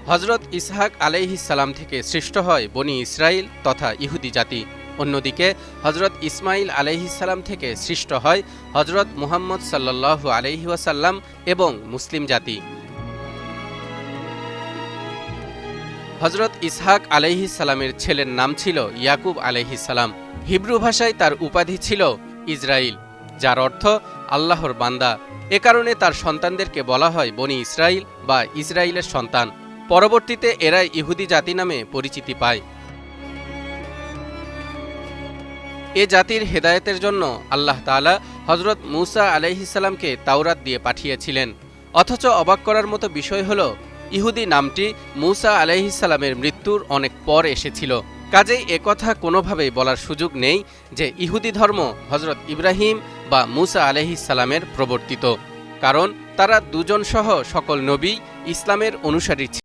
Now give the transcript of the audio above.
হজরত ইসহাক আলাইহিস সালাম থেকে সৃষ্ট হয় বনি ইসরাইল তথা ইহুদি জাতি। অন্যদিকে হজরত ইসমাইল আলাইহিস সালাম থেকে সৃষ্ট হয় হজরত মুহাম্মদ সাল্লাল্লাহু আলাইহি ওয়াসাল্লাম এবং মুসলিম জাতি। হজরত ইসহাক আলাইহিস সালামের ছেলের নাম ছিল ইয়াকুব আলাইহিস সালাম। হিব্রু ভাষায় তার উপাধি ছিল ইসরাইল, যার অর্থ আল্লাহর বান্দা। এ কারণে তার সন্তানদেরকে বলা হয় বনি ইসরাইল বা ইসরাইলের সন্তান। পরবর্তীতে এরাই ইহুদি জাতি নামে পরিচিতি পায়। এ জাতির হেদায়েতের জন্য আল্লাহ তাআলা হজরত মুসা আলাইহিস সালামকে তাওরাত দিয়ে পাঠিয়েছিলেন। অথচ অবাক করার মতো বিষয় হল, ইহুদি নামটি মুসা আলাইহিস সালামের মৃত্যুর অনেক পর এসেছিল। কাজেই একথা কোনোভাবেই বলার সুযোগ নেই যে ইহুদি ধর্ম হজরত ইব্রাহিম বা মুসা আলাইহিস সালামের প্রবর্তিত, কারণ তারা দুজন সহ সকল নবী ইসলামের অনুসারী ছিলেন।